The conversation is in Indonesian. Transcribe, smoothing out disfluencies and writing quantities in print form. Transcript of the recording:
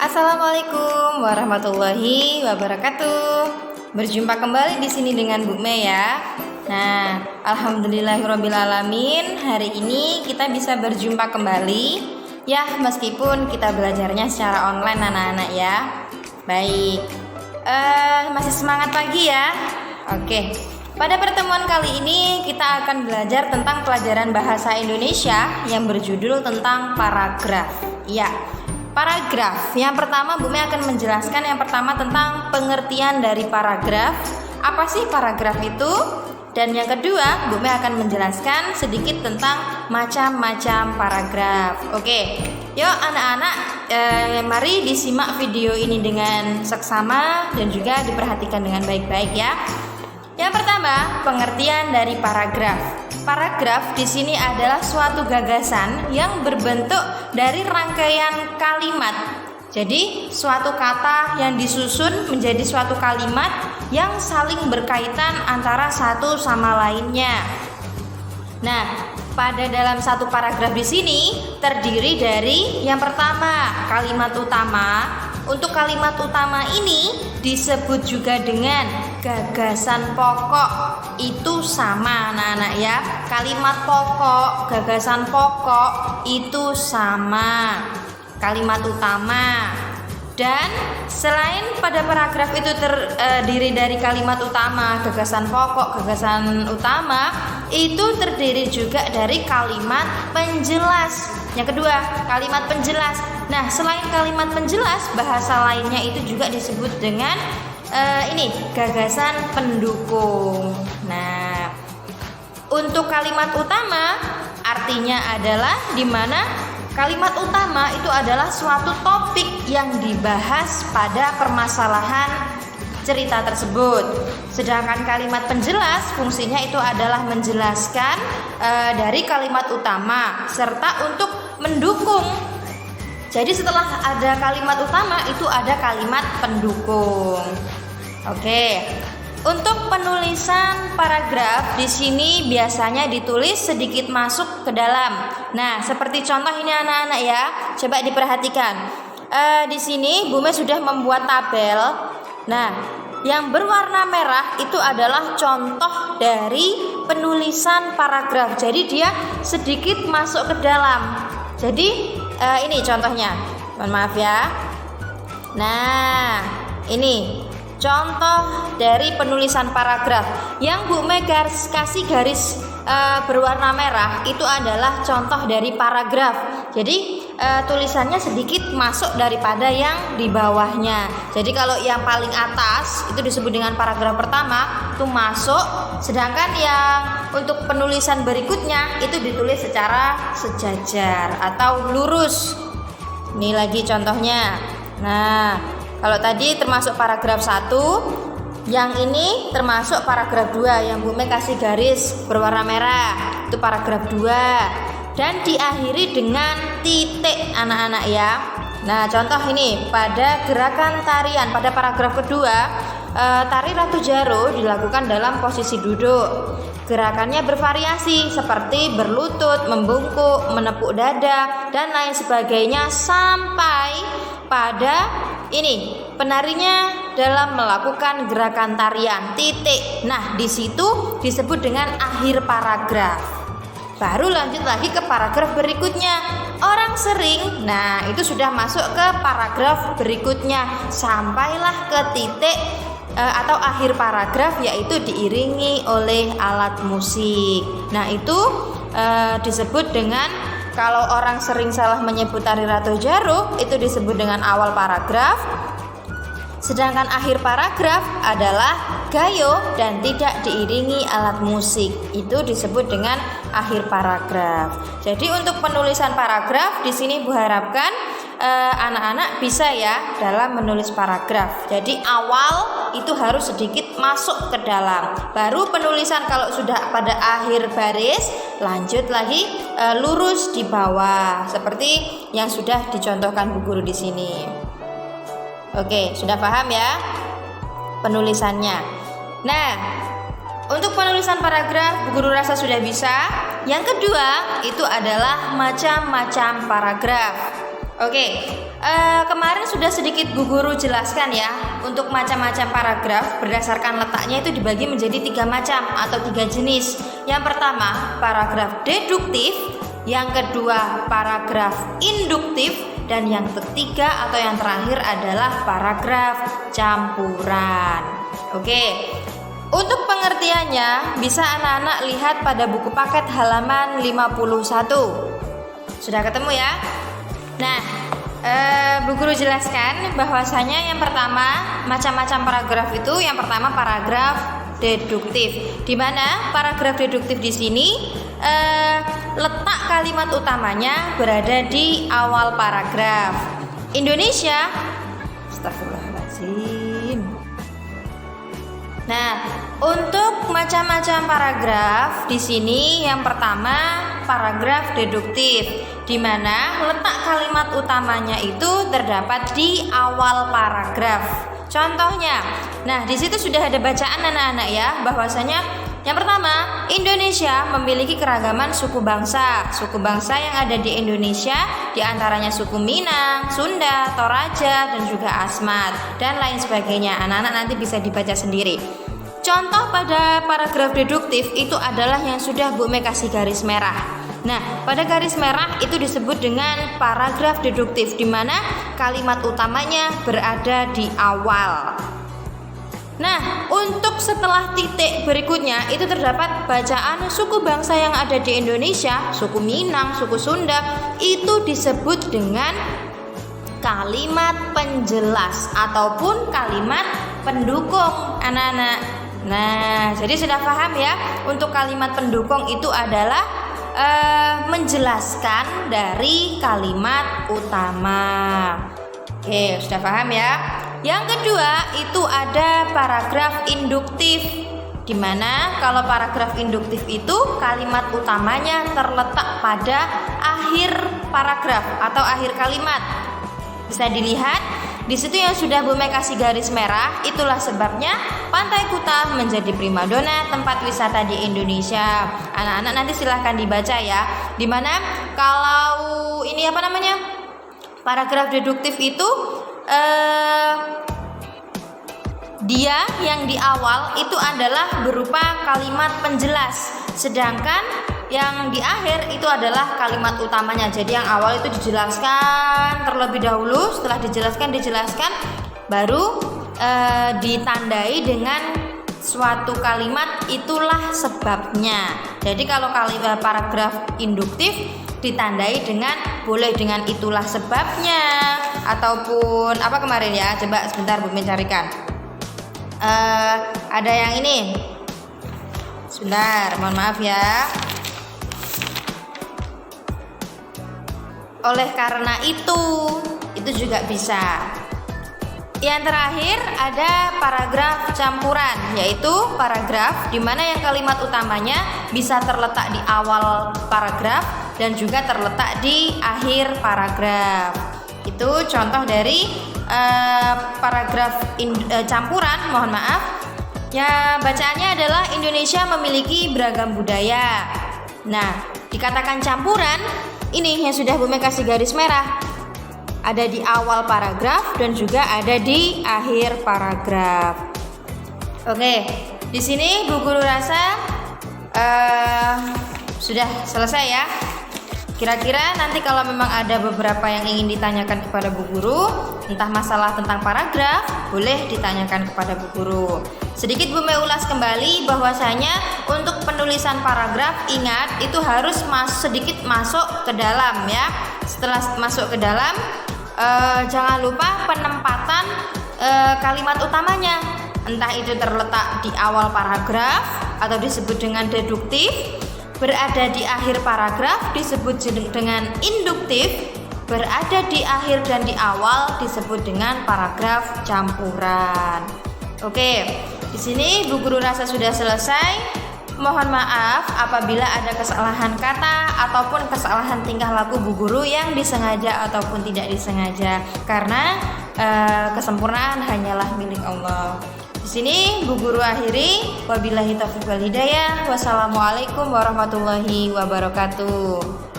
Assalamualaikum warahmatullahi wabarakatuh. Berjumpa kembali di sini dengan Bu Mei ya. Nah, alhamdulillahirobbilalamin, hari ini kita bisa berjumpa kembali. Ya, meskipun kita belajarnya secara online anak-anak ya. Baik. Masih semangat pagi ya? Oke. Pada pertemuan kali ini kita akan belajar tentang pelajaran bahasa Indonesia yang berjudul tentang paragraf. Ya. Paragraf. Yang pertama Bu Mei akan menjelaskan yang pertama tentang pengertian dari paragraf. Apa sih paragraf itu? Dan yang kedua Bu Mei akan menjelaskan sedikit tentang macam-macam paragraf. Oke. Yuk anak-anak, mari disimak video ini dengan seksama dan juga diperhatikan dengan baik-baik ya. Yang pertama, pengertian dari paragraf. Paragraf di sini adalah suatu gagasan yang berbentuk dari rangkaian kalimat. Jadi, suatu kata yang disusun menjadi suatu kalimat yang saling berkaitan antara satu sama lainnya. Nah, pada dalam satu paragraf di sini terdiri dari yang pertama, kalimat utama. Untuk kalimat utama ini disebut juga dengan gagasan pokok. Itu sama anak-anak ya. Kalimat pokok, gagasan pokok itu sama. Kalimat utama. Dan selain pada paragraf itu terdiri dari kalimat utama, gagasan pokok, gagasan utama, itu terdiri juga dari kalimat penjelas. Yang kedua, kalimat penjelas. Nah, selain kalimat penjelas, bahasa lainnya itu juga disebut dengan gagasan pendukung. Nah, untuk kalimat utama artinya adalah di mana kalimat utama itu adalah suatu topik yang dibahas pada permasalahan cerita tersebut. Sedangkan kalimat penjelas fungsinya itu adalah menjelaskan dari kalimat utama serta untuk mendukung. Jadi setelah ada kalimat utama itu ada kalimat pendukung. Oke. Untuk penulisan paragraf di sini biasanya ditulis sedikit masuk ke dalam. Nah, seperti contoh ini anak-anak ya. Coba diperhatikan. Di sini Bu Mei sudah membuat tabel. Nah, yang berwarna merah itu adalah contoh dari penulisan paragraf. Jadi dia sedikit masuk ke dalam. Jadi ini contohnya. Mohon maaf ya. Nah, ini contoh dari penulisan paragraf. Yang Bu Mei kasih garis berwarna merah itu adalah contoh dari paragraf. Jadi tulisannya sedikit masuk daripada yang di bawahnya. Jadi kalau yang paling atas itu disebut dengan paragraf pertama, itu masuk. Sedangkan yang untuk penulisan berikutnya itu ditulis secara sejajar atau lurus. Ini lagi contohnya. Nah, kalau tadi termasuk paragraf 1, yang ini termasuk paragraf 2 yang Bu Mei kasih garis berwarna merah. Itu paragraf 2 dan diakhiri dengan titik anak-anak ya. Nah, contoh ini pada gerakan tarian pada paragraf kedua, tari Ratu Jaro dilakukan dalam posisi duduk. Gerakannya bervariasi seperti berlutut, membungkuk, menepuk dada dan lain sebagainya sampai pada ini penarinya dalam melakukan gerakan tarian titik. Nah, di situ disebut dengan akhir paragraf. Baru lanjut lagi ke paragraf berikutnya. Orang sering, nah itu sudah masuk ke paragraf berikutnya sampailah ke titik atau akhir paragraf, yaitu diiringi oleh alat musik. Nah, itu disebut dengan, kalau orang sering salah menyebut tari Ratu Jaro itu disebut dengan awal paragraf. Sedangkan akhir paragraf adalah gayo dan tidak diiringi alat musik. Itu disebut dengan akhir paragraf. Jadi untuk penulisan paragraf di sini Bu harapkan anak-anak bisa ya dalam menulis paragraf. Jadi awal itu harus sedikit masuk ke dalam. Baru penulisan kalau sudah pada akhir baris lanjut lagi lurus di bawah seperti yang sudah dicontohkan Bu Guru di sini. Oke, sudah paham ya penulisannya. Nah, untuk penulisan paragraf Bu Guru rasa sudah bisa. Yang kedua itu adalah macam-macam paragraf. Oke, kemarin sudah sedikit Bu Guru jelaskan ya, untuk macam-macam paragraf berdasarkan letaknya itu dibagi menjadi 3 macam atau 3 jenis. Yang pertama paragraf deduktif, yang kedua paragraf induktif, dan yang ketiga atau yang terakhir adalah paragraf campuran. Oke, untuk pengertiannya bisa anak-anak lihat pada buku paket halaman 51. Sudah ketemu ya? Nah, Bu Guru jelaskan bahwasanya yang pertama macam-macam paragraf itu, yang pertama paragraf deduktif, di mana paragraf deduktif di sini letak kalimat utamanya berada di awal paragraf. Indonesia, astagfirullahaladzim. Nah, untuk macam-macam paragraf di sini yang pertama paragraf deduktif, di mana letak kalimat utamanya itu terdapat di awal paragraf. Contohnya, nah di situ sudah ada bacaan anak-anak ya, bahwasanya yang pertama, Indonesia memiliki keragaman suku bangsa. Suku bangsa yang ada di Indonesia diantaranya suku Minang, Sunda, Toraja, dan juga Asmat, dan lain sebagainya. Anak-anak nanti bisa dibaca sendiri. Contoh pada paragraf deduktif itu adalah yang sudah Bu Me kasih garis merah. Nah, pada garis merah itu disebut dengan paragraf deduktif, di mana kalimat utamanya berada di awal. Nah, untuk setelah titik berikutnya itu terdapat bacaan suku bangsa yang ada di Indonesia, suku Minang, suku Sunda, itu disebut dengan kalimat penjelas ataupun kalimat pendukung, anak-anak. Nah, jadi sudah paham ya, untuk kalimat pendukung itu adalah menjelaskan dari kalimat utama. Oke, sudah paham ya? Yang kedua itu ada paragraf induktif, di mana kalau paragraf induktif itu kalimat utamanya terletak pada akhir paragraf atau akhir kalimat. Bisa dilihat di situ yang sudah Bu Me kasih garis merah. Itulah sebabnya Pantai Kuta menjadi primadona tempat wisata di Indonesia. Anak-anak nanti silahkan dibaca ya. Dimana kalau ini paragraf deduktif itu dia yang di awal itu adalah berupa kalimat penjelas, sedangkan yang di akhir itu adalah kalimat utamanya. Jadi yang awal itu dijelaskan terlebih dahulu, setelah dijelaskan baru ditandai dengan suatu kalimat, itulah sebabnya. Jadi kalau kalimat paragraf induktif ditandai boleh dengan itulah sebabnya, ataupun apa kemarin ya, coba sebentar Bu Me carikan. Ada yang ini, sebentar, mohon maaf ya. Oleh karena itu juga bisa. Yang terakhir ada paragraf campuran, yaitu paragraf di mana yang kalimat utamanya bisa terletak di awal paragraf dan juga terletak di akhir paragraf. Itu contoh dari paragraf campuran, mohon maaf. Ya, bacaannya adalah Indonesia memiliki beragam budaya. Nah, dikatakan campuran ini yang sudah Bu Me kasih garis merah, ada di awal paragraf dan juga ada di akhir paragraf. Oke, di sini Bu Guru rasa sudah selesai ya. Kira-kira nanti kalau memang ada beberapa yang ingin ditanyakan kepada Bu Guru, entah masalah tentang paragraf, boleh ditanyakan kepada Bu Guru. Sedikit Bu Me ulas kembali bahwasanya untuk penulisan paragraf, ingat itu harus sedikit masuk ke dalam ya. Setelah masuk ke dalam, jangan lupa penempatan kalimat utamanya. Entah itu terletak di awal paragraf atau disebut dengan deduktif, berada di akhir paragraf disebut dengan induktif, berada di akhir dan di awal disebut dengan paragraf campuran. Oke, di sini Bu Guru rasa sudah selesai. Mohon maaf apabila ada kesalahan kata ataupun kesalahan tingkah laku Bu Guru yang disengaja ataupun tidak disengaja, karena kesempurnaan hanyalah milik Allah. Di sini Bu Guru akhiri, wabillahi taufiq wal hidayah. Wassalamualaikum warahmatullahi wabarakatuh.